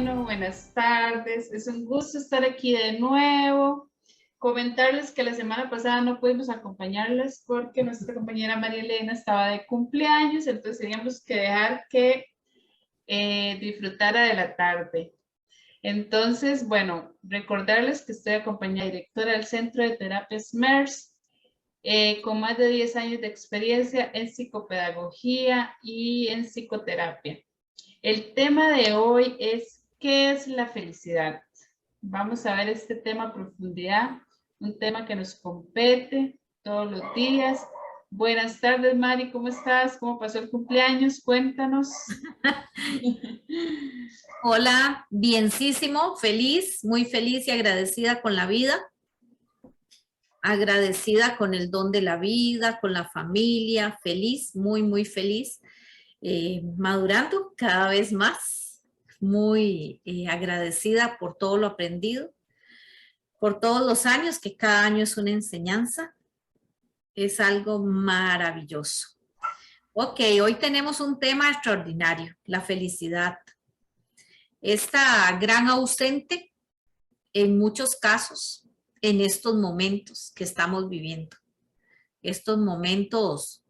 Bueno, buenas tardes. Es un gusto estar aquí de nuevo. Comentarles que la semana pasada no pudimos acompañarles porque nuestra compañera María Elena estaba de cumpleaños, entonces teníamos que dejar que disfrutara de la tarde. Entonces, bueno, recordarles que estoy acompañada directora del Centro de Terapias MERS, con más de 10 años de experiencia en psicopedagogía y en psicoterapia. El tema de hoy es ¿qué es la felicidad? Vamos a ver este tema a profundidad, un tema que nos compete todos los días. Buenas tardes, Mari, ¿cómo estás? ¿Cómo pasó el cumpleaños? Cuéntanos. Hola, bienísimo, feliz, muy feliz y agradecida con la vida, agradecida con el don de la vida, con la familia, feliz, muy feliz, madurando cada vez más, muy agradecida por todo lo aprendido, por todos los años, que cada año es una enseñanza, es algo maravilloso. Ok, hoy tenemos un tema extraordinario, la felicidad. Esta gran ausente en muchos casos en estos momentos que estamos viviendo, estos momentos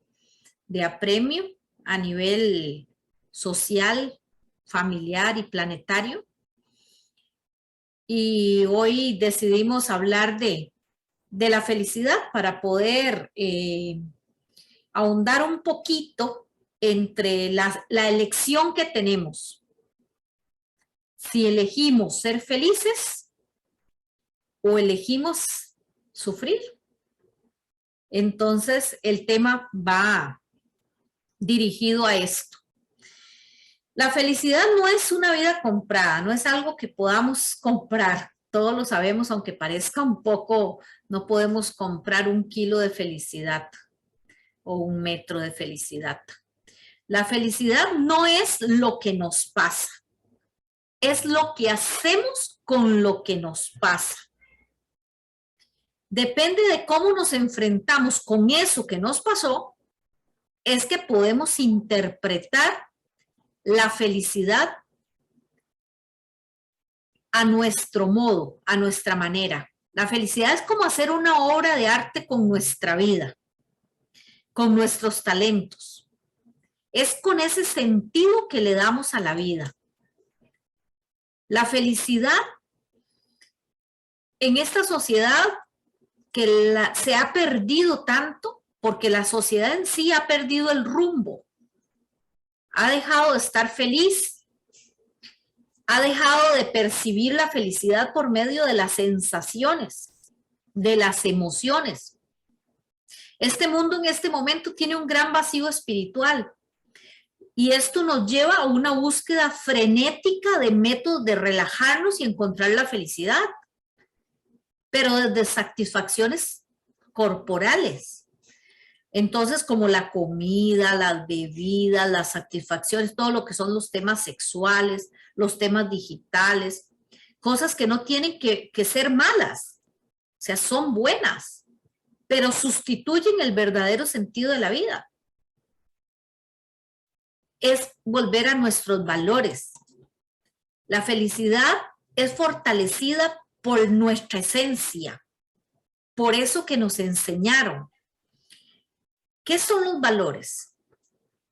de apremio a nivel social, familiar y planetario. Y hoy decidimos hablar de la felicidad para poder ahondar un poquito entre la elección que tenemos. Si elegimos ser felices o elegimos sufrir. Entonces, el tema va dirigido a esto. La felicidad no es una vida comprada, no es algo que podamos comprar. Todos lo sabemos, aunque parezca un poco, no podemos comprar 1 kilo de felicidad o 1 metro de felicidad. La felicidad no es lo que nos pasa, es lo que hacemos con lo que nos pasa. Depende de cómo nos enfrentamos con eso que nos pasó, es que podemos interpretar la felicidad a nuestro modo, a nuestra manera. La felicidad es como hacer una obra de arte con nuestra vida, con nuestros talentos. Es con ese sentido que le damos a la vida. La felicidad en esta sociedad que se ha perdido tanto, porque la sociedad en sí ha perdido el rumbo, ha dejado de estar feliz, ha dejado de percibir la felicidad por medio de las sensaciones, de las emociones. Este mundo en este momento tiene un gran vacío espiritual y esto nos lleva a una búsqueda frenética de métodos de relajarnos y encontrar la felicidad, pero desde satisfacciones corporales. Entonces, como la comida, las bebidas, las satisfacciones, todo lo que son los temas sexuales, los temas digitales, cosas que no tienen que ser malas, o sea, son buenas, pero sustituyen el verdadero sentido de la vida. Es volver a nuestros valores. La felicidad es fortalecida por nuestra esencia, por eso que nos enseñaron. ¿Qué son los valores?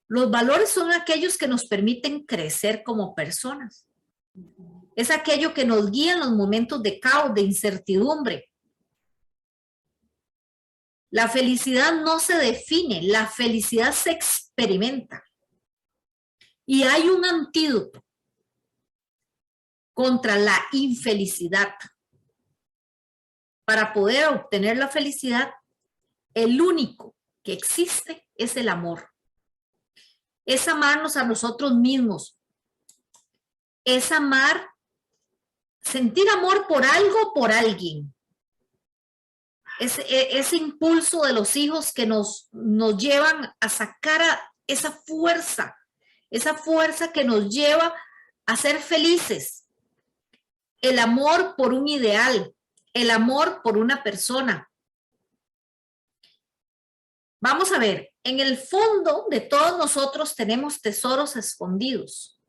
Los valores son aquellos que nos permiten crecer como personas. Es aquello que nos guía en los momentos de caos, de incertidumbre. La felicidad no se define, la felicidad se experimenta. Y hay un antídoto contra la infelicidad. Para poder obtener la felicidad, el único que existe es el amor. Es amarnos a nosotros mismos. Es amar, sentir amor por algo, por alguien. Ese impulso de los hijos que nos llevan a sacar esa fuerza que nos lleva a ser felices. El amor por un ideal, el amor por una persona. Vamos a ver, en el fondo de todos nosotros tenemos tesoros escondidos.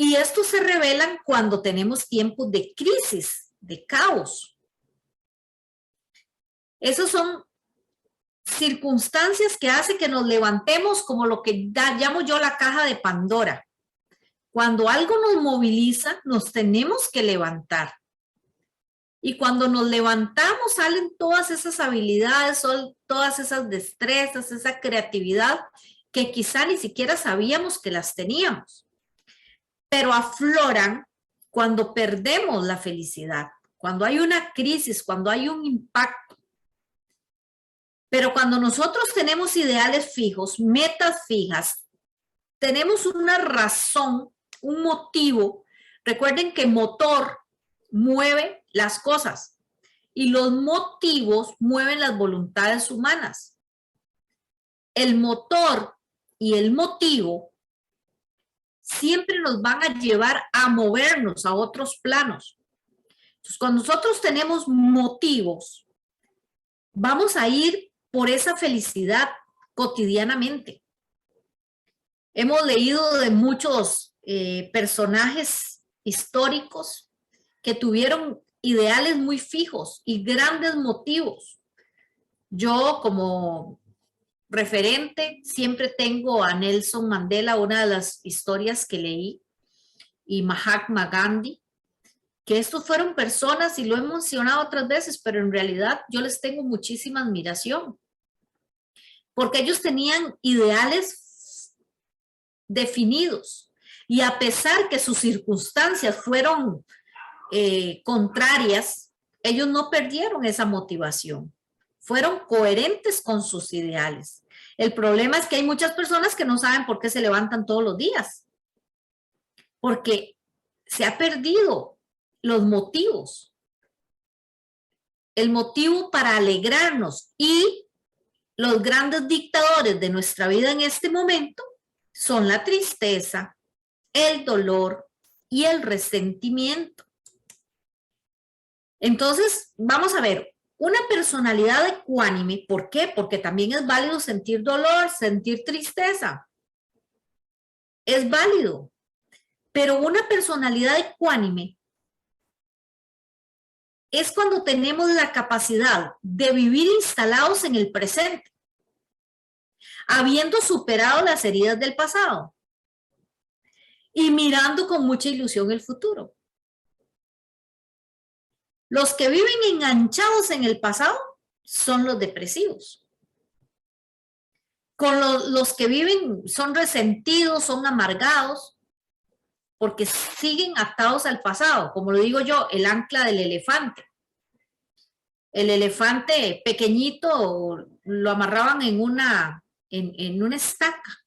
Y estos se revelan cuando tenemos tiempos de crisis, de caos. Esas son circunstancias que hacen que nos levantemos como lo que llamo yo la caja de Pandora. Cuando algo nos moviliza, nos tenemos que levantar. Y cuando nos levantamos salen todas esas habilidades, todas esas destrezas, esa creatividad que quizá ni siquiera sabíamos que las teníamos. Pero afloran cuando perdemos la felicidad, cuando hay una crisis, cuando hay un impacto. Pero cuando nosotros tenemos ideales fijos, metas fijas, tenemos una razón, un motivo. Recuerden que motor mueve las cosas y los motivos mueven las voluntades humanas. El motor y el motivo siempre nos van a llevar a movernos a otros planos. Entonces, cuando nosotros tenemos motivos, vamos a ir por esa felicidad cotidianamente. Hemos leído de muchos personajes históricos que tuvieron ideales muy fijos y grandes motivos. Yo como referente siempre tengo a Nelson Mandela, una de las historias que leí, y Mahatma Gandhi, que estos fueron personas, y lo he mencionado otras veces, pero en realidad yo les tengo muchísima admiración, porque ellos tenían ideales definidos, y a pesar que sus circunstancias fueron contrarias, ellos no perdieron esa motivación, fueron coherentes con sus ideales. El problema es que hay muchas personas que no saben por qué se levantan todos los días, porque se ha perdido los motivos, el motivo para alegrarnos, y los grandes dictadores de nuestra vida en este momento son la tristeza, el dolor y el resentimiento. Entonces, vamos a ver, una personalidad ecuánime, ¿por qué? Porque también es válido sentir dolor, sentir tristeza. Es válido. Pero una personalidad ecuánime es cuando tenemos la capacidad de vivir instalados en el presente, habiendo superado las heridas del pasado y mirando con mucha ilusión el futuro. Los que viven enganchados en el pasado son los depresivos. Con los que viven son resentidos, son amargados, porque siguen atados al pasado. Como lo digo yo, el ancla del elefante. El elefante pequeñito lo amarraban en una estaca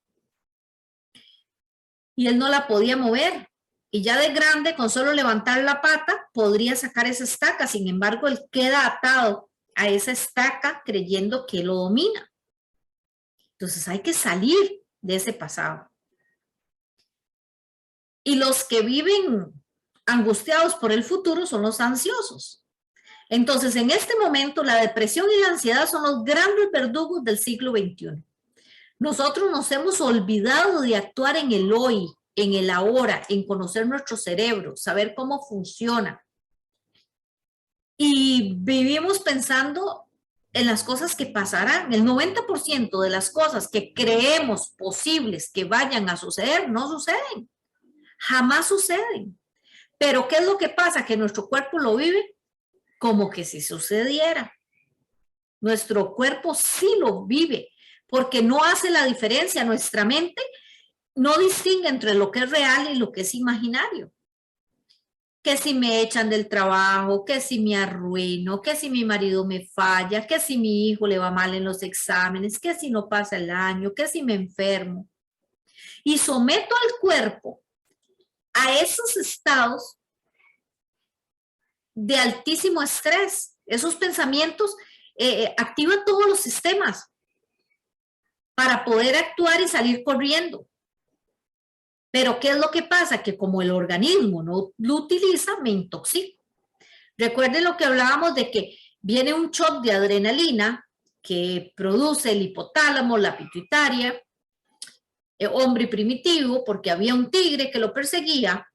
y él no la podía mover. Y ya de grande, con solo levantar la pata, podría sacar esa estaca. Sin embargo, él queda atado a esa estaca creyendo que lo domina. Entonces hay que salir de ese pasado. Y los que viven angustiados por el futuro son los ansiosos. Entonces, en este momento, la depresión y la ansiedad son los grandes verdugos del siglo XXI. Nosotros nos hemos olvidado de actuar en el hoy, en el ahora, en conocer nuestro cerebro, saber cómo funciona. Y vivimos pensando en las cosas que pasarán. El 90% de las cosas que creemos posibles que vayan a suceder, no suceden. Jamás suceden. Pero ¿qué es lo que pasa? Que nuestro cuerpo lo vive como que si sucediera. Nuestro cuerpo sí lo vive, porque no hace la diferencia. Nuestra mente no distingue entre lo que es real y lo que es imaginario. Que si me echan del trabajo, que si me arruino, que si mi marido me falla, que si mi hijo le va mal en los exámenes, que si no pasa el año, que si me enfermo. Y someto al cuerpo a esos estados de altísimo estrés. Esos pensamientos activan todos los sistemas para poder actuar y salir corriendo. Pero ¿qué es lo que pasa? Que como el organismo no lo utiliza, me intoxico. Recuerden lo que hablábamos de que viene un shock de adrenalina que produce el hipotálamo, la pituitaria, hombre primitivo, porque había un tigre que lo perseguía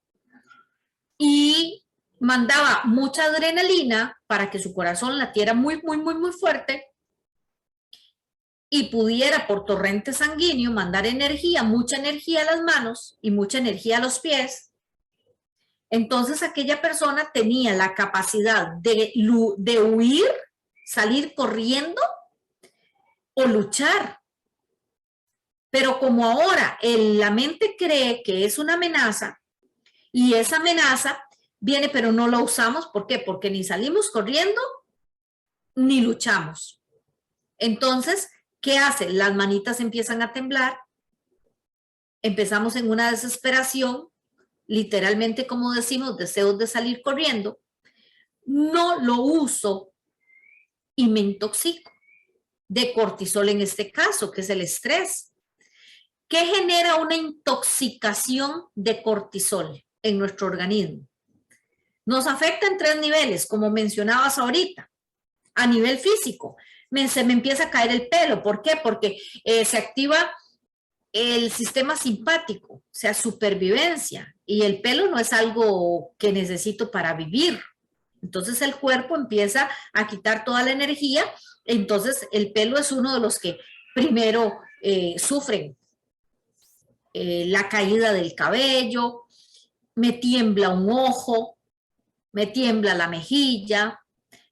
y mandaba mucha adrenalina para que su corazón latiera muy, muy, muy, muy fuerte y pudiera por torrente sanguíneo mandar energía, mucha energía a las manos y mucha energía a los pies. Entonces aquella persona tenía la capacidad de huir, salir corriendo o luchar. Pero como ahora la mente cree que es una amenaza y esa amenaza viene pero no la usamos, ¿por qué? Porque ni salimos corriendo ni luchamos. Entonces, ¿qué hace? Las manitas empiezan a temblar, empezamos en una desesperación, literalmente como decimos, deseos de salir corriendo, no lo uso y me intoxico de cortisol en este caso, que es el estrés. ¿Qué genera una intoxicación de cortisol en nuestro organismo? Nos afecta en 3 niveles, como mencionabas ahorita. A nivel físico, se me empieza a caer el pelo. ¿Por qué? Porque se activa el sistema simpático, o sea, supervivencia. Y el pelo no es algo que necesito para vivir. Entonces el cuerpo empieza a quitar toda la energía. Entonces el pelo es uno de los que primero sufren la caída del cabello, me tiembla un ojo, me tiembla la mejilla,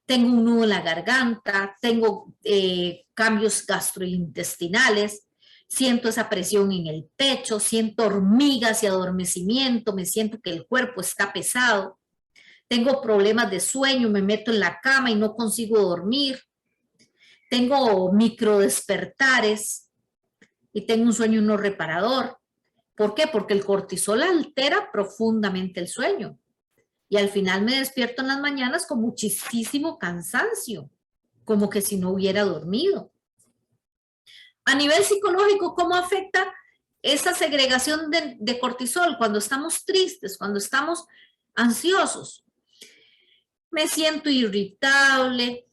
tengo un nudo en la garganta, tengo cambios gastrointestinales, siento esa presión en el pecho, siento hormigas y adormecimiento, me siento que el cuerpo está pesado, tengo problemas de sueño, me meto en la cama y no consigo dormir, tengo microdespertares y tengo un sueño no reparador. ¿Por qué? Porque el cortisol altera profundamente el sueño. Y al final me despierto en las mañanas con muchísimo cansancio, como que si no hubiera dormido. A nivel psicológico, ¿cómo afecta esa segregación de cortisol cuando estamos tristes, cuando estamos ansiosos? Me siento irritable,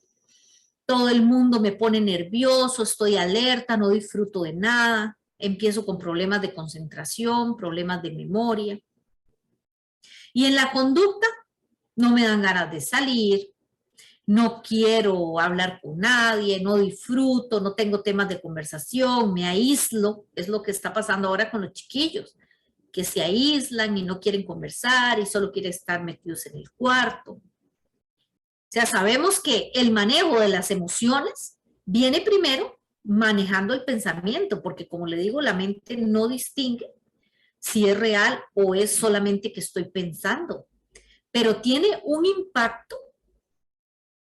todo el mundo me pone nervioso, estoy alerta, no disfruto de nada. Empiezo con problemas de concentración, problemas de memoria. Y en la conducta no me dan ganas de salir, no quiero hablar con nadie, no disfruto, no tengo temas de conversación, me aíslo. Es lo que está pasando ahora con los chiquillos, que se aíslan y no quieren conversar y solo quieren estar metidos en el cuarto. O sea, sabemos que el manejo de las emociones viene primero manejando el pensamiento, porque como le digo, la mente no distingue si es real o es solamente que estoy pensando, pero tiene un impacto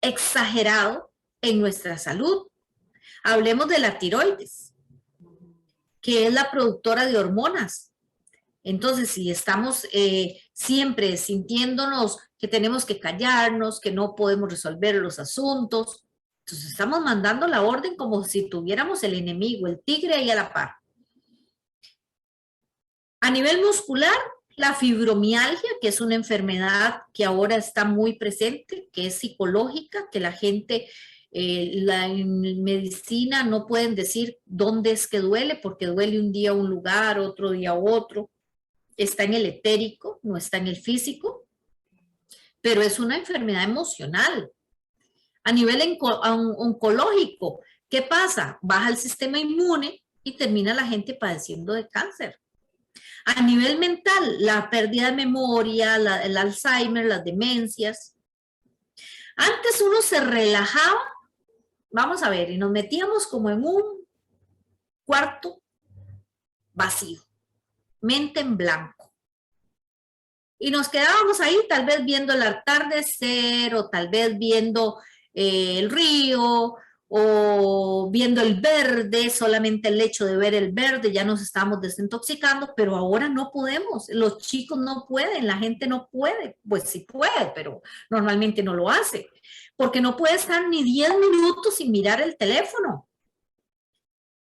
exagerado en nuestra salud. Hablemos de la tiroides, que es la productora de hormonas. Entonces, si estamos siempre sintiéndonos que tenemos que callarnos, que no podemos resolver los asuntos, entonces estamos mandando la orden como si tuviéramos el enemigo, el tigre ahí a la par. A nivel muscular, la fibromialgia, que es una enfermedad que ahora está muy presente, que es psicológica, que la gente, en medicina no pueden decir dónde es que duele, porque duele un día un lugar, otro día otro. Está en el etérico, no está en el físico, pero es una enfermedad emocional. A nivel oncológico, ¿qué pasa? Baja el sistema inmune y termina la gente padeciendo de cáncer. A nivel mental, la pérdida de memoria, el Alzheimer, las demencias. Antes uno se relajaba, vamos a ver, y nos metíamos como en un cuarto vacío, mente en blanco. Y nos quedábamos ahí tal vez viendo el atardecer o tal vez viendo el río o viendo el verde, solamente el hecho de ver el verde ya nos estamos desintoxicando, pero ahora no podemos, los chicos no pueden, la gente no puede, pues sí puede, pero normalmente no lo hace, porque no puede estar ni 10 minutos sin mirar el teléfono,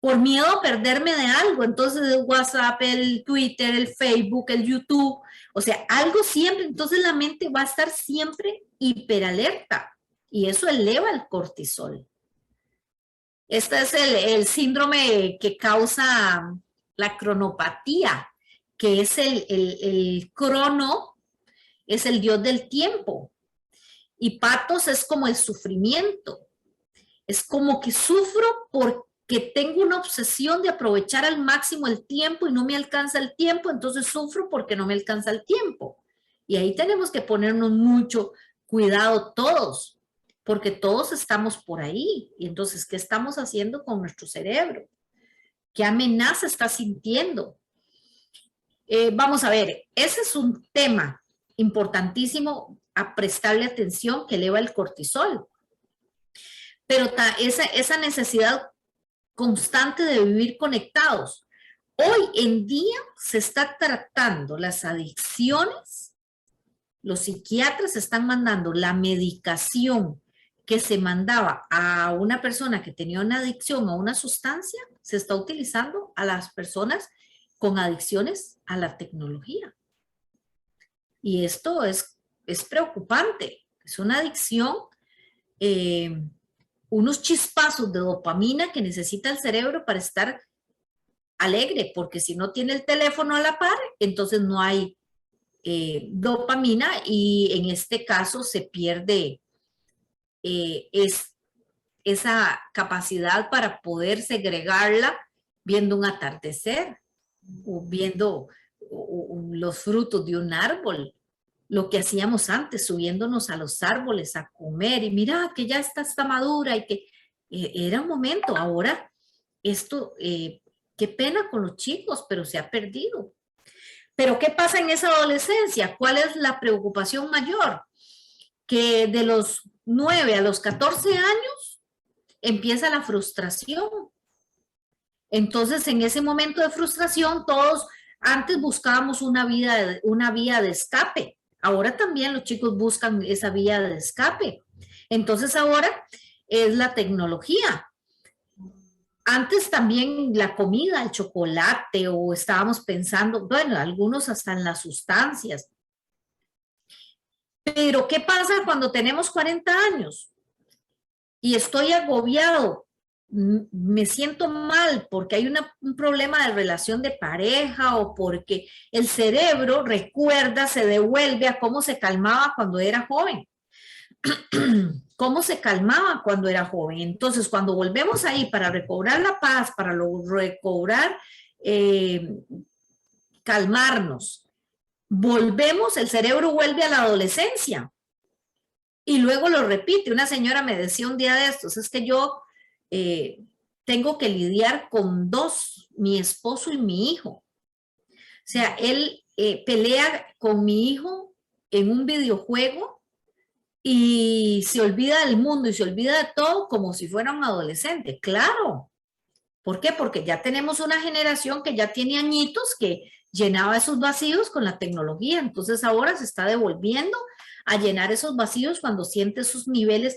por miedo a perderme de algo. Entonces el WhatsApp, el Twitter, el Facebook, el YouTube, o sea, algo siempre, entonces la mente va a estar siempre hiperalerta y eso eleva el cortisol. Este es el síndrome que causa la cronopatía, que es el crono, es el dios del tiempo. Y patos es como el sufrimiento. Es como que sufro porque tengo una obsesión de aprovechar al máximo el tiempo y no me alcanza el tiempo, entonces sufro porque no me alcanza el tiempo. Y ahí tenemos que ponernos mucho cuidado todos, porque todos estamos por ahí. Y entonces, ¿qué estamos haciendo con nuestro cerebro? ¿Qué amenaza está sintiendo? Vamos a ver, ese es un tema importantísimo a prestarle atención, que eleva el cortisol. Pero esa necesidad constante de vivir conectados. Hoy en día se está tratando las adicciones, los psiquiatras están mandando la medicación que se mandaba a una persona que tenía una adicción a una sustancia, se está utilizando a las personas con adicciones a la tecnología. Y esto es preocupante, es una adicción, unos chispazos de dopamina que necesita el cerebro para estar alegre, porque si no tiene el teléfono a la par, entonces no hay dopamina y en este caso se pierde esa capacidad para poder segregarla viendo un atardecer o viendo los frutos de un árbol, lo que hacíamos antes, subiéndonos a los árboles a comer y mira que ya está madura y que era un momento. Ahora esto, qué pena con los chicos, pero se ha perdido. Pero ¿qué pasa en esa adolescencia? ¿Cuál es la preocupación mayor? Que de los 9 a los 14 años empieza la frustración. Entonces, en ese momento de frustración, todos antes buscábamos una vía de escape. Ahora también los chicos buscan esa vía de escape. Entonces, ahora es la tecnología. Antes también la comida, el chocolate, o estábamos pensando, bueno, algunos hasta en las sustancias. Pero, ¿qué pasa cuando tenemos 40 años? Y estoy agobiado, me siento mal porque hay un problema de relación de pareja o porque el cerebro recuerda, se devuelve a cómo se calmaba cuando era joven. Cómo se calmaba cuando era joven. Entonces, cuando volvemos ahí para recobrar la paz, para recobrar, calmarnos, volvemos, el cerebro vuelve a la adolescencia y luego lo repite. Una señora me decía un día de estos, es que yo tengo que lidiar con dos, mi esposo y mi hijo. O sea, él pelea con mi hijo en un videojuego y se olvida del mundo y se olvida de todo como si fuera un adolescente. Claro. ¿Por qué? Porque ya tenemos una generación que ya tiene añitos que llenaba esos vacíos con la tecnología. Entonces ahora se está devolviendo a llenar esos vacíos cuando siente esos niveles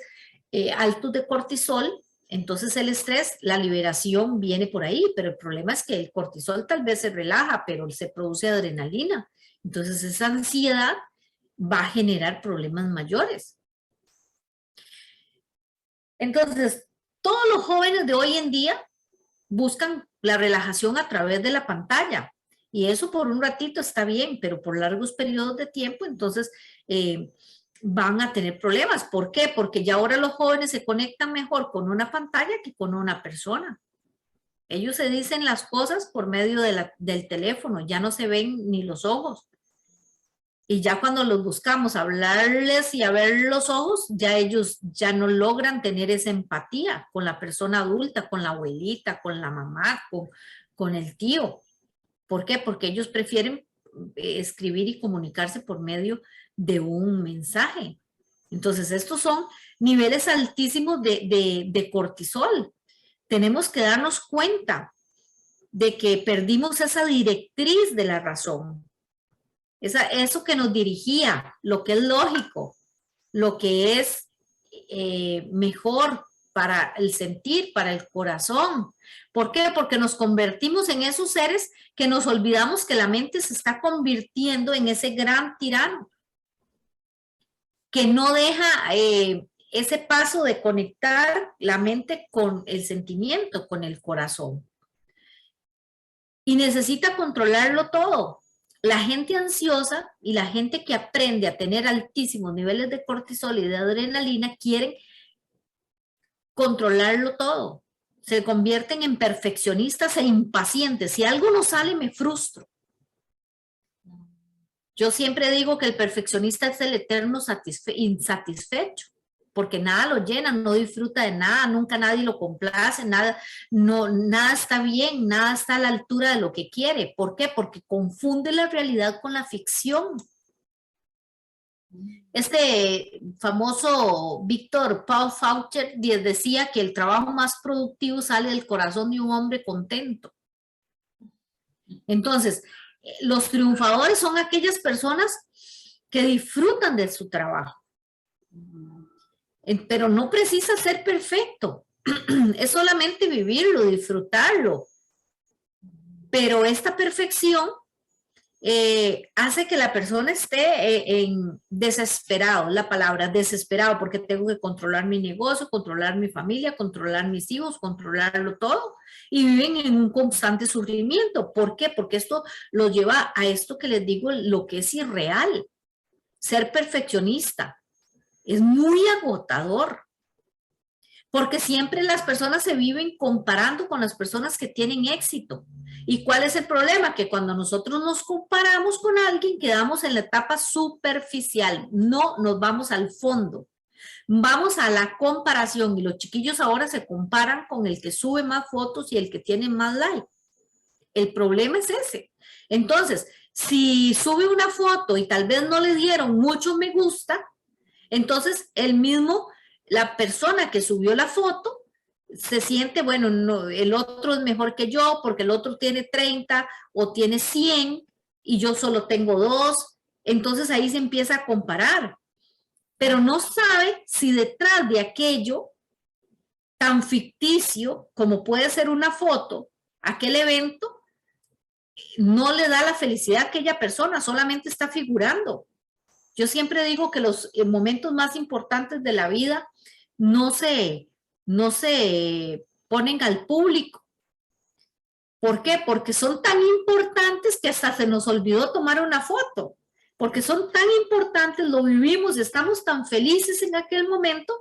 altos de cortisol. Entonces el estrés, la liberación viene por ahí, pero el problema es que el cortisol tal vez se relaja, pero se produce adrenalina. Entonces esa ansiedad va a generar problemas mayores. Entonces, todos los jóvenes de hoy en día buscan la relajación a través de la pantalla. Y eso por un ratito está bien, pero por largos periodos de tiempo, entonces van a tener problemas. ¿Por qué? Porque ya ahora los jóvenes se conectan mejor con una pantalla que con una persona. Ellos se dicen las cosas por medio del teléfono, ya no se ven ni los ojos. Y ya cuando los buscamos hablarles y a ver los ojos, ya ellos ya no logran tener esa empatía con la persona adulta, con la abuelita, con la mamá, con el tío. ¿Por qué? Porque ellos prefieren escribir y comunicarse por medio de un mensaje. Entonces, estos son niveles altísimos de cortisol. Tenemos que darnos cuenta de que perdimos esa directriz de la razón. Eso que nos dirigía, lo que es lógico, lo que es mejor para el sentir, para el corazón. ¿Por qué? Porque nos convertimos en esos seres que nos olvidamos que la mente se está convirtiendo en ese gran tirano, que no deja ese paso de conectar la mente con el sentimiento, con el corazón. y necesita controlarlo todo. La gente ansiosa y la gente que aprende a tener altísimos niveles de cortisol y de adrenalina quieren controlarlo todo. Se convierten en perfeccionistas e impacientes. Si algo no sale, me frustro. Yo siempre digo que el perfeccionista es el eterno insatisfecho, porque nada lo llena, no disfruta de nada, nunca nadie lo complace, nada, no, nada está bien, nada está a la altura de lo que quiere. ¿Por qué? Porque confunde la realidad con la ficción. Este famoso Víctor Paul Faucher decía que el trabajo más productivo sale del corazón de un hombre contento. Entonces, los triunfadores son aquellas personas que disfrutan de su trabajo. Pero no precisa ser perfecto. Es solamente vivirlo, disfrutarlo. Pero esta perfección hace que la persona esté desesperado, la palabra desesperado, porque tengo que controlar mi negocio, controlar mi familia, controlar mis hijos, controlarlo todo, y viven en un constante sufrimiento. ¿Por qué? Porque esto lo lleva a esto que les digo, lo que es irreal. Ser perfeccionista es muy agotador, porque siempre las personas se viven comparando con las personas que tienen éxito. ¿Y cuál es el problema? Que cuando nosotros nos comparamos con alguien, quedamos en la etapa superficial, no nos vamos al fondo. Vamos a la comparación y los chiquillos ahora se comparan con el que sube más fotos y el que tiene más like. El problema es ese. Entonces, si sube una foto y tal vez no le dieron mucho me gusta, entonces la persona que subió la foto se siente, bueno, no, el otro es mejor que yo porque el otro tiene 30 o tiene 100 y yo solo tengo 2. Entonces ahí se empieza a comparar. Pero no sabe si detrás de aquello tan ficticio como puede ser una foto, aquel evento, no le da la felicidad a aquella persona, solamente está figurando. Yo siempre digo que los momentos más importantes de la vida no se ponen al público. ¿Por qué? Porque son tan importantes que hasta se nos olvidó tomar una foto. Porque son tan importantes, lo vivimos, estamos tan felices en aquel momento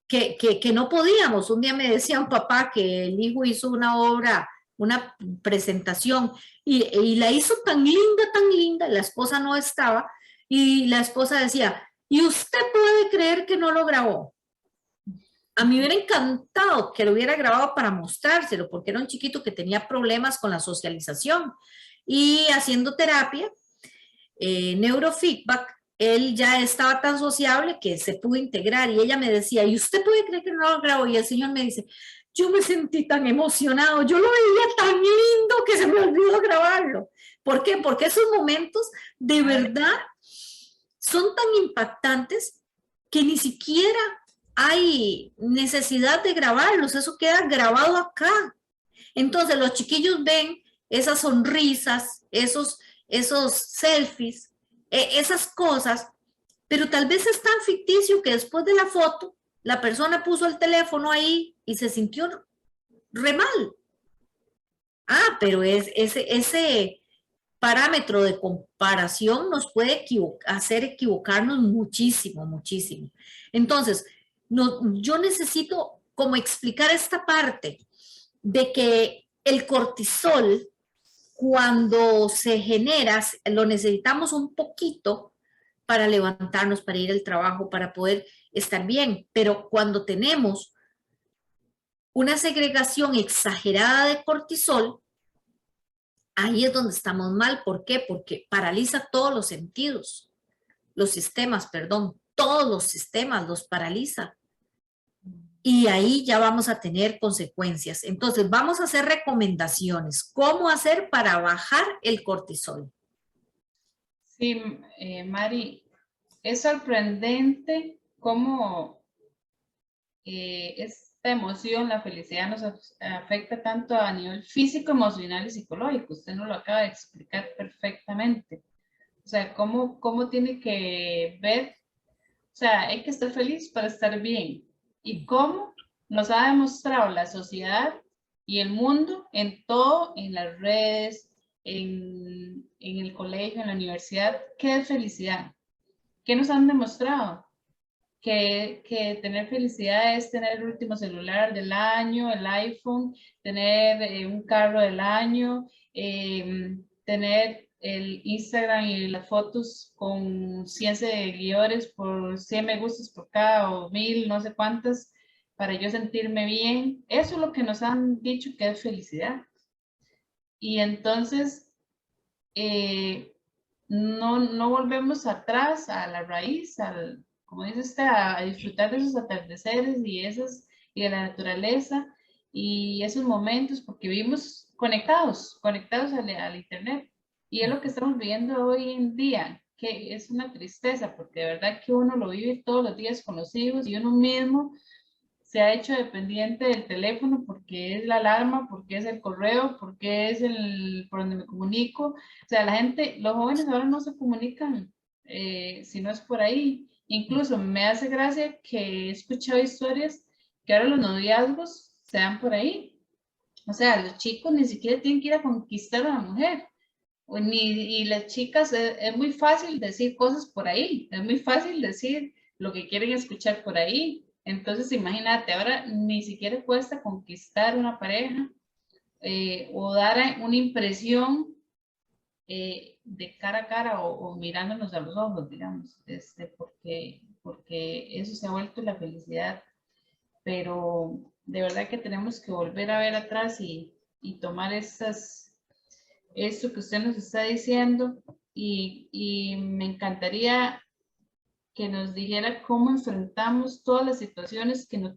que no podíamos. Un día me decía un papá que el hijo hizo una obra, una presentación, y la hizo tan linda, la esposa no estaba, y la esposa decía, ¿y usted puede creer que no lo grabó? A mí me hubiera encantado que lo hubiera grabado para mostrárselo, porque era un chiquito que tenía problemas con la socialización. Y haciendo terapia, neurofeedback, él ya estaba tan sociable que se pudo integrar. Y ella me decía, ¿y usted puede creer que no lo grabó? Y el señor me dice, yo me sentí tan emocionado, yo lo veía tan lindo que se me olvidó grabarlo. ¿Por qué? Porque esos momentos de verdad son tan impactantes que ni siquiera hay necesidad de grabarlos, eso queda grabado acá. Entonces los chiquillos ven esas sonrisas, esos selfies, esas cosas, pero tal vez es tan ficticio que después de la foto la persona puso el teléfono ahí y se sintió re mal. Ah, pero ese parámetro de comparación nos puede hacer equivocarnos muchísimo, muchísimo. Entonces, yo necesito como explicar esta parte de que el cortisol, cuando se genera, lo necesitamos un poquito para levantarnos, para ir al trabajo, para poder estar bien. Pero cuando tenemos una segregación exagerada de cortisol, ahí es donde estamos mal. ¿Por qué? Porque paraliza todos los sentidos, los sistemas, perdón, todos los sistemas los paraliza. Y ahí ya vamos a tener consecuencias. Entonces, vamos a hacer recomendaciones. ¿Cómo hacer para bajar el cortisol? Sí, Mari, es sorprendente cómo esta emoción, la felicidad, nos afecta tanto a nivel físico, emocional y psicológico. Usted nos lo acaba de explicar perfectamente. O sea, cómo tiene que ver, o sea, hay que estar feliz para estar bien. Y cómo nos ha demostrado la sociedad y el mundo en todo, en las redes, en el colegio, en la universidad. ¿Qué es felicidad? ¿Qué nos han demostrado? Que tener felicidad es tener el último celular del año, el iPhone, tener un carro del año, tener el Instagram y las fotos con 100 seguidores por 100 me gustas por cada o 1000, no sé cuántas, para yo sentirme bien. Eso es lo que nos han dicho que es felicidad. Y entonces no volvemos atrás a la raíz, como dice usted, a disfrutar de esos atardeceres y de la naturaleza y esos momentos, porque vivimos conectados al internet. Y es lo que estamos viviendo hoy en día, que es una tristeza, porque de verdad que uno lo vive todos los días con los hijos y uno mismo se ha hecho dependiente del teléfono porque es la alarma, porque es el correo, porque es por donde me comunico. O sea, la gente, los jóvenes ahora no se comunican si no es por ahí. Incluso me hace gracia que he escuchado historias que ahora los noviazgos se dan por ahí. O sea, los chicos ni siquiera tienen que ir a conquistar a la mujer. Y las chicas, es muy fácil decir cosas por ahí, es muy fácil decir lo que quieren escuchar por ahí. Entonces, imagínate, ahora ni siquiera cuesta conquistar una pareja o dar una impresión de cara a cara o mirándonos a los ojos, digamos, porque eso se ha vuelto la felicidad. Pero de verdad que tenemos que volver a ver atrás y tomar esto que usted nos está diciendo y me encantaría que nos dijera cómo enfrentamos todas las situaciones que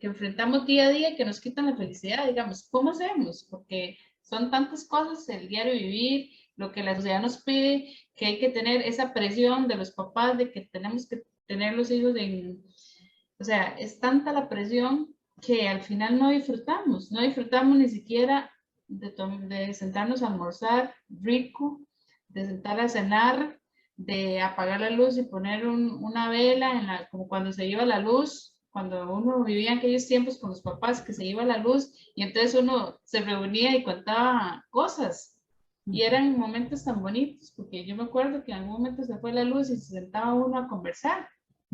enfrentamos día a día que nos quitan la felicidad, digamos, ¿cómo hacemos? Porque son tantas cosas, el diario vivir, lo que la sociedad nos pide, que hay que tener esa presión de los papás de que tenemos que tener los hijos o sea, es tanta la presión que al final no disfrutamos ni siquiera de sentarnos a almorzar rico, de sentar a cenar, de apagar la luz y poner una vela, como cuando se iba la luz, cuando uno vivía en aquellos tiempos con los papás que se iba la luz y entonces uno se reunía y contaba cosas. Y eran momentos tan bonitos, porque yo me acuerdo que en algún momento se fue la luz y se sentaba uno a conversar.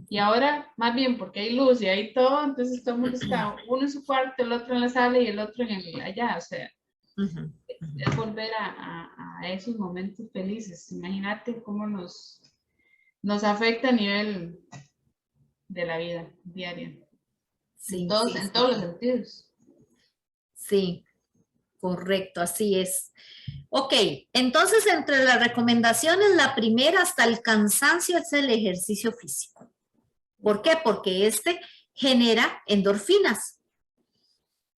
Y ahora, más bien, porque hay luz y hay todo, entonces todo el mundo está, uno en su cuarto, el otro en la sala y el otro allá. O sea, es volver a esos momentos felices. Imagínate cómo nos afecta a nivel de la vida diaria. Sí, En todos los sentidos. Sí, correcto, así es. Ok, entonces entre las recomendaciones, la primera hasta el cansancio es el ejercicio físico. ¿Por qué? Porque este genera endorfinas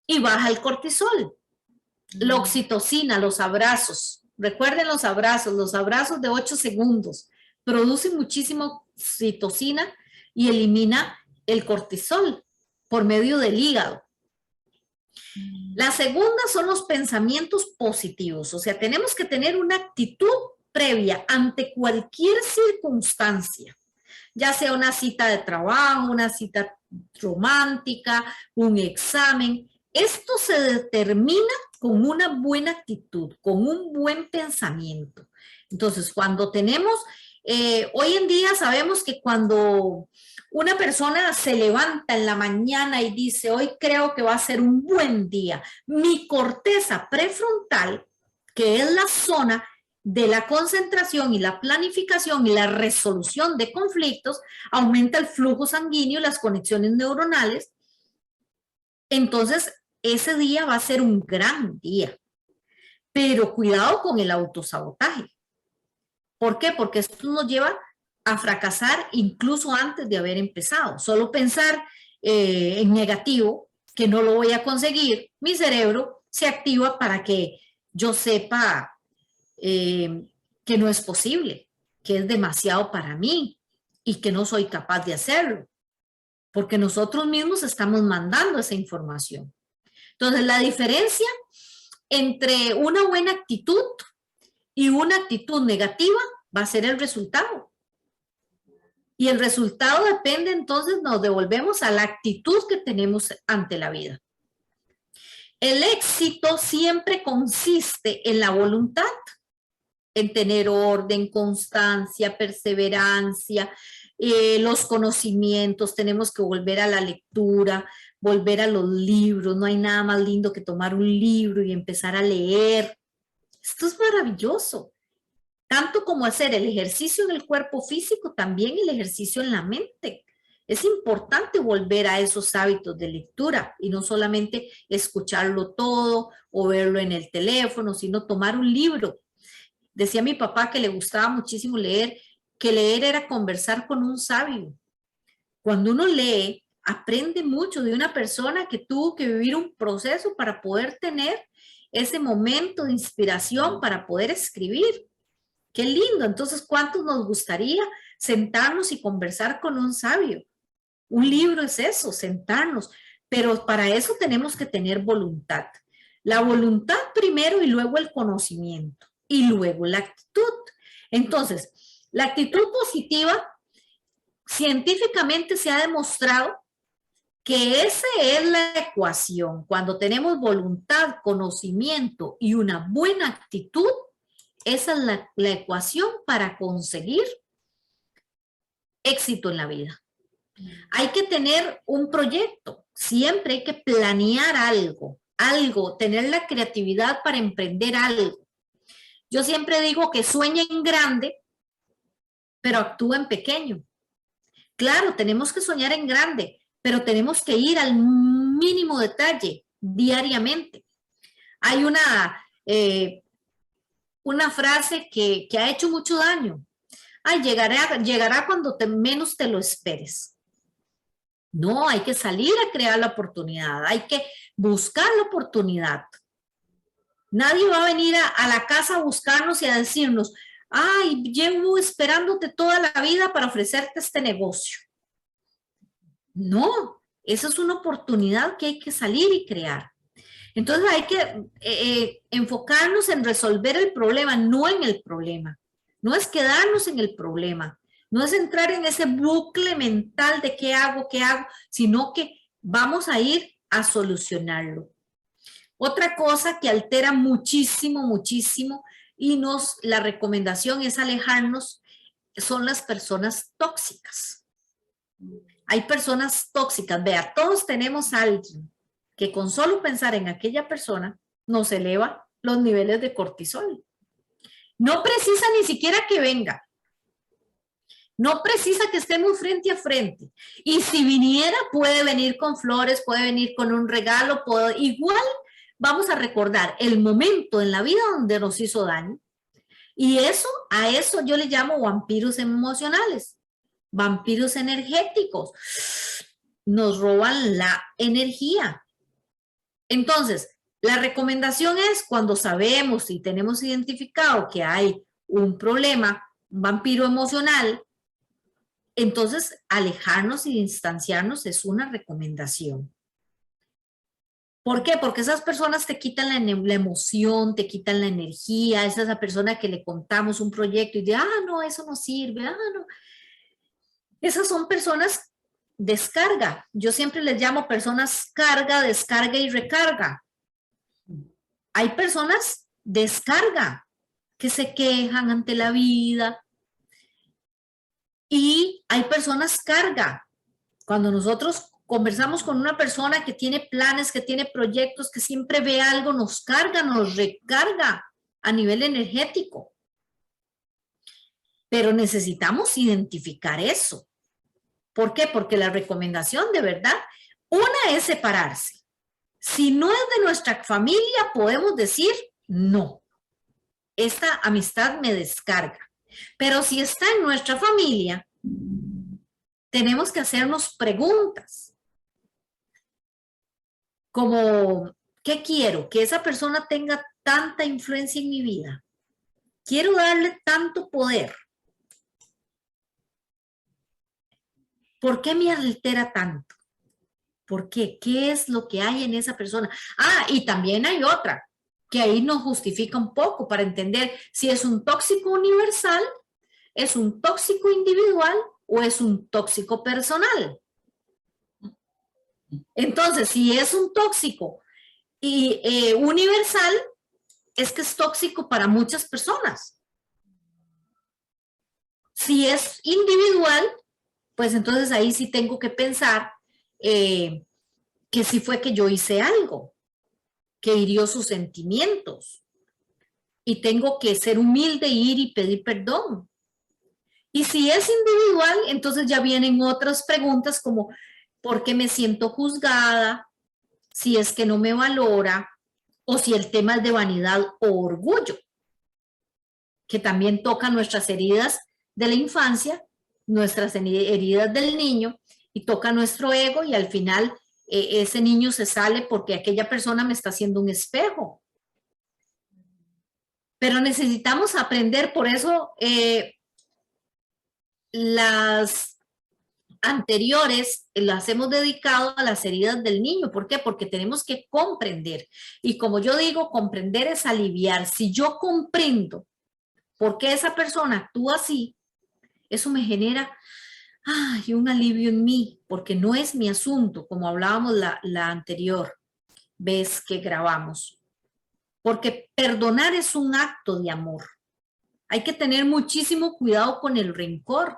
y baja el cortisol, la oxitocina, los abrazos. Recuerden los abrazos de 8 segundos. Producen muchísimo oxitocina y elimina el cortisol por medio del hígado. La segunda son los pensamientos positivos, o sea, tenemos que tener una actitud previa ante cualquier circunstancia, ya sea una cita de trabajo, una cita romántica, un examen. Esto se determina con una buena actitud, con un buen pensamiento. Entonces, cuando tenemos, hoy en día sabemos que cuando una persona se levanta en la mañana y dice, hoy creo que va a ser un buen día, mi corteza prefrontal, que es la zona de la concentración y la planificación y la resolución de conflictos, aumenta el flujo sanguíneo y las conexiones neuronales. Entonces, ese día va a ser un gran día. Pero cuidado con el autosabotaje. ¿Por qué? Porque esto nos lleva a fracasar incluso antes de haber empezado. Solo pensar en negativo, que no lo voy a conseguir, mi cerebro se activa para que yo sepa que no es posible, que es demasiado para mí y que no soy capaz de hacerlo, porque nosotros mismos estamos mandando esa información. Entonces, la diferencia entre una buena actitud y una actitud negativa va a ser el resultado. Y el resultado depende, entonces nos devolvemos a la actitud que tenemos ante la vida. El éxito siempre consiste en la voluntad, en tener orden, constancia, perseverancia, los conocimientos. Tenemos que volver a la lectura, volver a los libros. No hay nada más lindo que tomar un libro y empezar a leer. Esto es maravilloso. Tanto como hacer el ejercicio en el cuerpo físico, también el ejercicio en la mente. Es importante volver a esos hábitos de lectura y no solamente escucharlo todo o verlo en el teléfono, sino tomar un libro. Decía mi papá que le gustaba muchísimo leer, que leer era conversar con un sabio. Cuando uno lee, aprende mucho de una persona que tuvo que vivir un proceso para poder tener ese momento de inspiración para poder escribir. ¡Qué lindo! Entonces, ¿cuántos nos gustaría sentarnos y conversar con un sabio? Un libro es eso, sentarnos. Pero para eso tenemos que tener voluntad. La voluntad primero y luego el conocimiento. Y luego la actitud. Entonces, la actitud positiva, científicamente se ha demostrado que esa es la ecuación. Cuando tenemos voluntad, conocimiento y una buena actitud, esa es la ecuación para conseguir éxito en la vida. Hay que tener un proyecto, siempre hay que planear algo, tener la creatividad para emprender algo. Yo siempre digo que sueña en grande, pero actúa en pequeño. Claro, tenemos que soñar en grande, pero tenemos que ir al mínimo detalle diariamente. Hay una frase que ha hecho mucho daño. Ay, llegará cuando menos te lo esperes. No, hay que salir a crear la oportunidad, hay que buscar la oportunidad. Nadie va a venir a la casa a buscarnos y a decirnos, ay, llevo esperándote toda la vida para ofrecerte este negocio. No, esa es una oportunidad que hay que salir y crear. Entonces hay que enfocarnos en resolver el problema, no en el problema. No es quedarnos en el problema, no es entrar en ese bucle mental de qué hago, sino que vamos a ir a solucionarlo. Otra cosa que altera muchísimo, muchísimo, y la recomendación es alejarnos, son las personas tóxicas. Hay personas tóxicas, vea, todos tenemos a alguien que con solo pensar en aquella persona nos eleva los niveles de cortisol. No precisa ni siquiera que venga. No precisa que estemos frente a frente. Y si viniera, puede venir con flores, puede venir con un regalo, igual vamos a recordar el momento en la vida donde nos hizo daño. Y a eso yo le llamo vampiros emocionales, vampiros energéticos. Nos roban la energía. Entonces, la recomendación es cuando sabemos y tenemos identificado que hay un problema, un vampiro emocional, entonces alejarnos y distanciarnos es una recomendación. ¿Por qué? Porque esas personas te quitan la emoción, te quitan la energía, es esa persona que le contamos un proyecto y dice, no, eso no sirve, no. Esas son personas descarga. Yo siempre les llamo personas carga, descarga y recarga. Hay personas descarga que se quejan ante la vida y hay personas carga. Cuando nosotros conversamos con una persona que tiene planes, que tiene proyectos, que siempre ve algo, nos carga, nos recarga a nivel energético. Pero necesitamos identificar eso. ¿Por qué? Porque la recomendación de verdad, una es separarse. Si no es de nuestra familia, podemos decir no. Esta amistad me descarga. Pero si está en nuestra familia, tenemos que hacernos preguntas. Como, ¿qué quiero? Que esa persona tenga tanta influencia en mi vida. Quiero darle tanto poder. ¿Por qué me altera tanto? ¿Por qué? ¿Qué es lo que hay en esa persona? Y también hay otra, que ahí nos justifica un poco para entender si es un tóxico universal, es un tóxico individual o es un tóxico personal. Entonces, si es un tóxico Y universal es que es tóxico para muchas personas. Si es individual, pues entonces ahí sí tengo que pensar que sí fue que yo hice algo, que hirió sus sentimientos. Y tengo que ser humilde, ir y pedir perdón. Y si es individual, entonces ya vienen otras preguntas como, ¿por qué me siento juzgada? Si es que no me valora, o si el tema es de vanidad o orgullo, que también toca nuestras heridas de la infancia, nuestras heridas del niño, y toca nuestro ego, y al final ese niño se sale porque aquella persona me está haciendo un espejo. Pero necesitamos aprender, por eso las anteriores las hemos dedicado a las heridas del niño. ¿Por qué? Porque tenemos que comprender. Y como yo digo, comprender es aliviar. Si yo comprendo por qué esa persona actúa así, eso me genera un alivio en mí, porque no es mi asunto, como hablábamos la anterior vez que grabamos. Porque perdonar es un acto de amor. Hay que tener muchísimo cuidado con el rencor.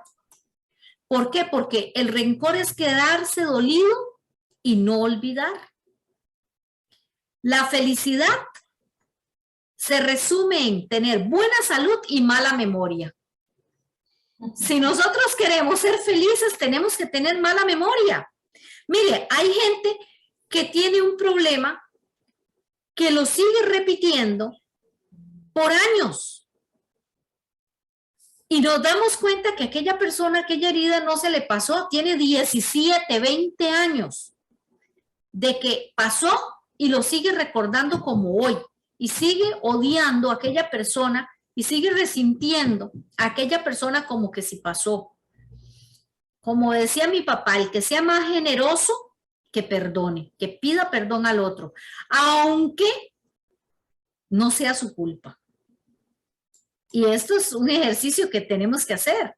¿Por qué? Porque el rencor es quedarse dolido y no olvidar. La felicidad se resume en tener buena salud y mala memoria. Si nosotros queremos ser felices, tenemos que tener mala memoria. Mire, hay gente que tiene un problema que lo sigue repitiendo por años. Y nos damos cuenta que aquella persona, aquella herida no se le pasó, tiene 17, 20 años de que pasó y lo sigue recordando como hoy. Y sigue odiando a aquella persona y sigue resintiendo a aquella persona como que si pasó. Como decía mi papá, el que sea más generoso, que perdone, que pida perdón al otro, aunque no sea su culpa. Y esto es un ejercicio que tenemos que hacer.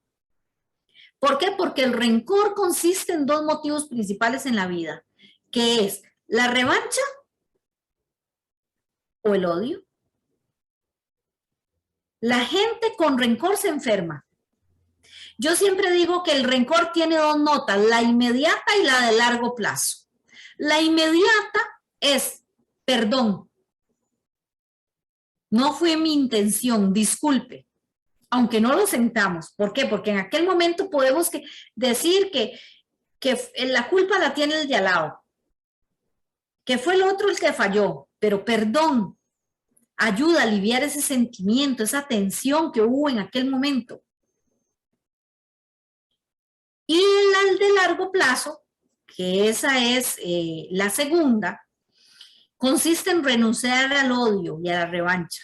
¿Por qué? Porque el rencor consiste en dos motivos principales en la vida, que es la revancha o el odio. La gente con rencor se enferma. Yo siempre digo que el rencor tiene dos notas, la inmediata y la de largo plazo. La inmediata es perdón. No fue mi intención, disculpe. Aunque no lo sentamos. ¿Por qué? Porque en aquel momento podemos decir que la culpa la tiene el de al lado, que fue el otro el que falló, pero perdón ayuda a aliviar ese sentimiento, esa tensión que hubo en aquel momento. Y el de largo plazo, que esa es la segunda, consiste en renunciar al odio y a la revancha.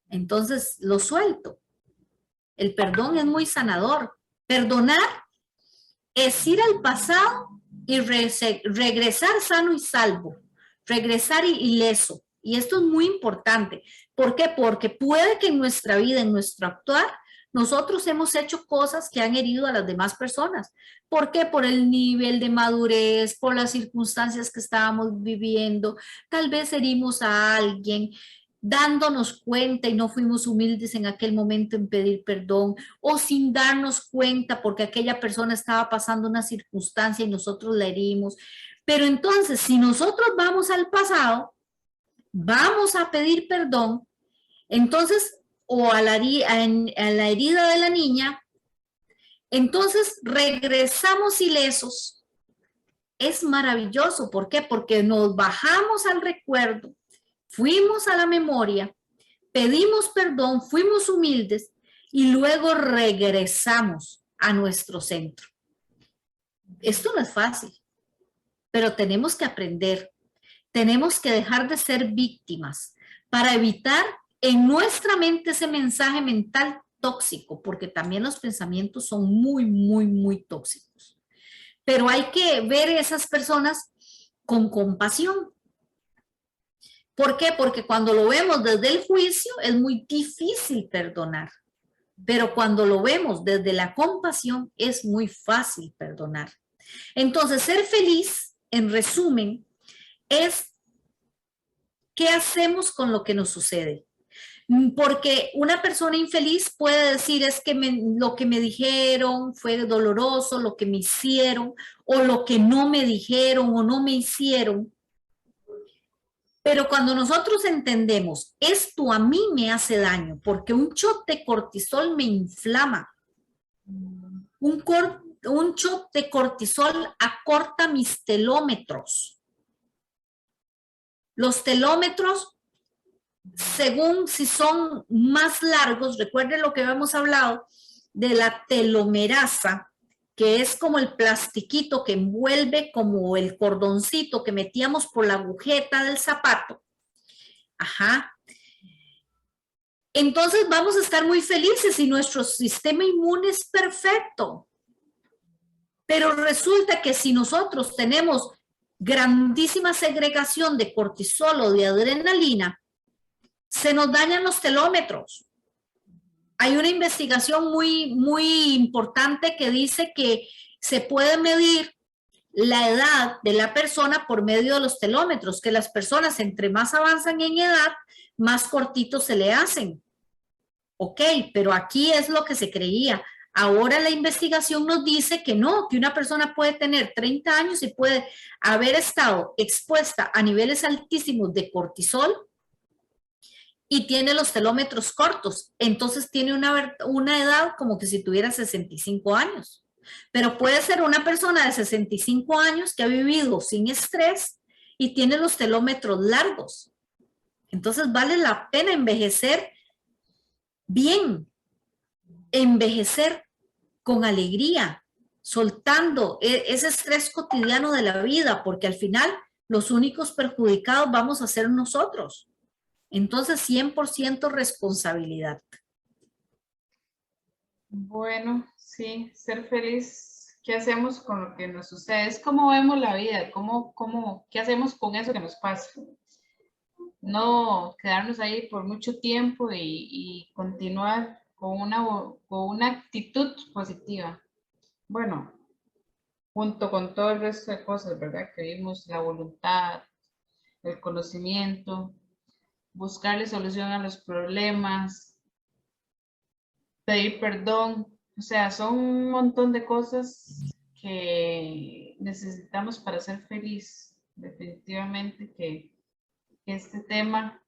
Entonces lo suelto. El perdón es muy sanador. Perdonar es ir al pasado y regresar sano y salvo, regresar ileso. Y esto es muy importante. ¿Por qué? Porque puede que en nuestra vida, en nuestro actuar, nosotros hemos hecho cosas que han herido a las demás personas. ¿Por qué? Por el nivel de madurez, por las circunstancias que estábamos viviendo. Tal vez herimos a alguien dándonos cuenta y no fuimos humildes en aquel momento en pedir perdón, o sin darnos cuenta porque aquella persona estaba pasando una circunstancia y nosotros la herimos. Pero entonces, si nosotros vamos al pasado, vamos a pedir perdón, entonces, o a la herida de la niña, entonces regresamos ilesos. Es maravilloso. ¿Por qué? Porque nos bajamos al recuerdo, fuimos a la memoria, pedimos perdón, fuimos humildes y luego regresamos a nuestro centro. Esto no es fácil, pero tenemos que aprender. Tenemos que dejar de ser víctimas para evitar en nuestra mente ese mensaje mental tóxico, porque también los pensamientos son muy, muy, muy tóxicos. Pero hay que ver a esas personas con compasión. ¿Por qué? Porque cuando lo vemos desde el juicio es muy difícil perdonar, pero cuando lo vemos desde la compasión es muy fácil perdonar. Entonces, ser feliz, en resumen, es ¿qué hacemos con lo que nos sucede? Porque una persona infeliz puede decir es que lo que me dijeron fue doloroso, lo que me hicieron, o lo que no me dijeron o no me hicieron. Pero cuando nosotros entendemos, esto a mí me hace daño, porque un shot de cortisol me inflama. Un shot de cortisol acorta mis telómetros. Los telómetros, según si son más largos, recuerden lo que habíamos hablado de la telomerasa, que es como el plastiquito que envuelve como el cordoncito que metíamos por la agujeta del zapato. Ajá. Entonces vamos a estar muy felices y nuestro sistema inmune es perfecto. Pero resulta que si nosotros tenemos grandísima segregación de cortisol o de adrenalina, se nos dañan los telómetros. Hay una investigación muy importante que dice que se puede medir la edad de la persona por medio de los telómetros, que las personas entre más avanzan en edad, más cortitos se le hacen. Ok, pero aquí es lo que se creía. Ahora la investigación nos dice que no, que una persona puede tener 30 años y puede haber estado expuesta a niveles altísimos de cortisol y tiene los telómetros cortos. Entonces tiene una edad como que si tuviera 65 años. Pero puede ser una persona de 65 años que ha vivido sin estrés y tiene los telómetros largos. Entonces vale la pena envejecer bien, envejecer con alegría, soltando ese estrés cotidiano de la vida, porque al final los únicos perjudicados vamos a ser nosotros. Entonces, 100% responsabilidad. Bueno, sí, ser feliz. ¿Qué hacemos con lo que nos sucede? Es cómo vemos la vida, qué hacemos con eso que nos pasa. No quedarnos ahí por mucho tiempo y continuar con una actitud positiva. Bueno, junto con todo el resto de cosas, ¿verdad? Que vimos, la voluntad, el conocimiento, buscarle solución a los problemas, pedir perdón, o sea, son un montón de cosas que necesitamos para ser feliz. Definitivamente que este tema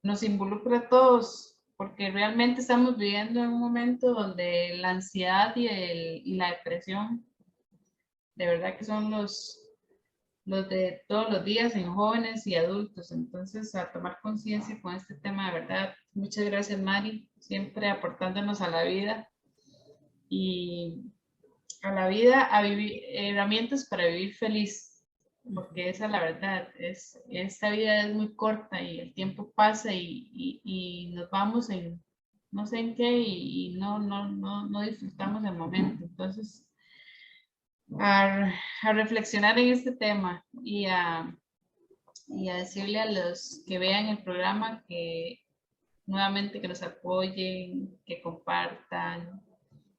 nos involucra a todos, porque realmente estamos viviendo en un momento donde la ansiedad y la depresión, de verdad que son los de todos los días en jóvenes y adultos. Entonces, a tomar conciencia con este tema, de verdad. Muchas gracias, Mari, siempre aportándonos a la vida y a vivir, herramientas para vivir feliz, porque esa es la verdad. Esta vida es muy corta y el tiempo pasa y nos vamos en no sé en qué y no disfrutamos el momento. Entonces, a reflexionar en este tema y a decirle a los que vean el programa que nuevamente que nos apoyen, que compartan.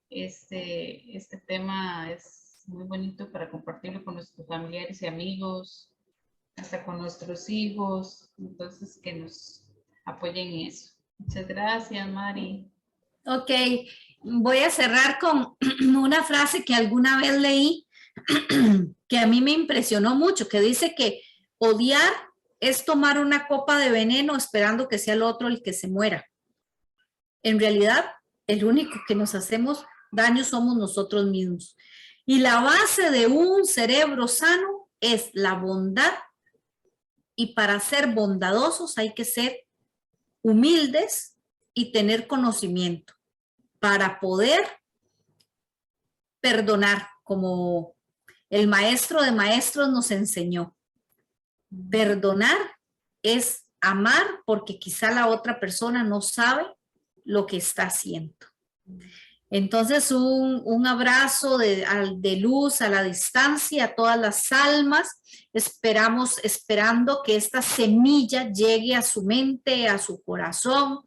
Este tema es muy bonito para compartirlo con nuestros familiares y amigos, hasta con nuestros hijos, entonces que nos apoyen en eso. Muchas gracias, Mari. Ok, voy a cerrar con una frase que alguna vez leí que a mí me impresionó mucho, que dice que odiar es tomar una copa de veneno esperando que sea el otro el que se muera. En realidad, el único que nos hacemos daño somos nosotros mismos. Y la base de un cerebro sano es la bondad, y para ser bondadosos hay que ser humildes y tener conocimiento para poder perdonar, como el maestro de maestros nos enseñó. Perdonar es amar porque quizá la otra persona no sabe lo que está haciendo. Entonces, un abrazo de luz a la distancia a todas las almas. Esperando que esta semilla llegue a su mente, a su corazón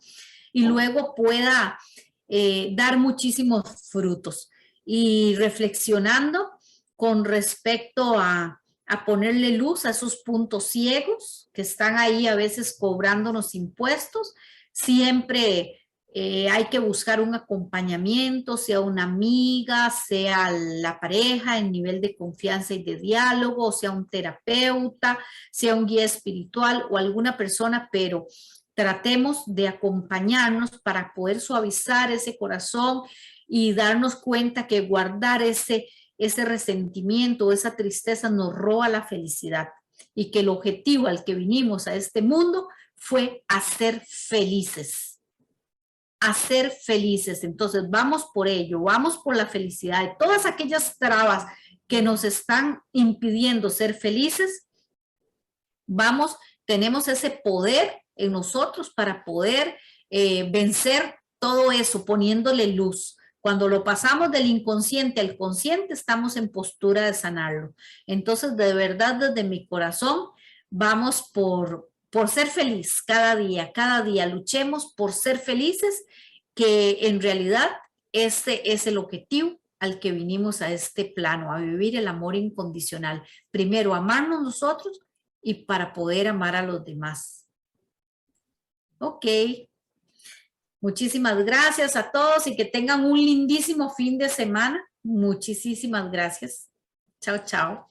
y luego pueda dar muchísimos frutos. Y reflexionando con respecto a a ponerle luz a esos puntos ciegos que están ahí a veces cobrándonos impuestos. Siempre hay que buscar un acompañamiento, sea una amiga, sea la pareja en nivel de confianza y de diálogo, sea un terapeuta, sea un guía espiritual o alguna persona, pero tratemos de acompañarnos para poder suavizar ese corazón y darnos cuenta que guardar ese resentimiento, esa tristeza nos roba la felicidad y que el objetivo al que vinimos a este mundo fue hacer felices. Hacer felices. Entonces vamos por ello, vamos por la felicidad. De todas aquellas trabas que nos están impidiendo ser felices, vamos, tenemos ese poder en nosotros para poder vencer todo eso, poniéndole luz. Cuando lo pasamos del inconsciente al consciente, estamos en postura de sanarlo. Entonces, de verdad, desde mi corazón, vamos por ser feliz cada día, luchemos por ser felices, que en realidad ese es el objetivo al que vinimos a este plano, a vivir el amor incondicional. Primero, amarnos nosotros y para poder amar a los demás. Ok. Muchísimas gracias a todos y que tengan un lindísimo fin de semana. Muchísimas gracias. Chao, chao.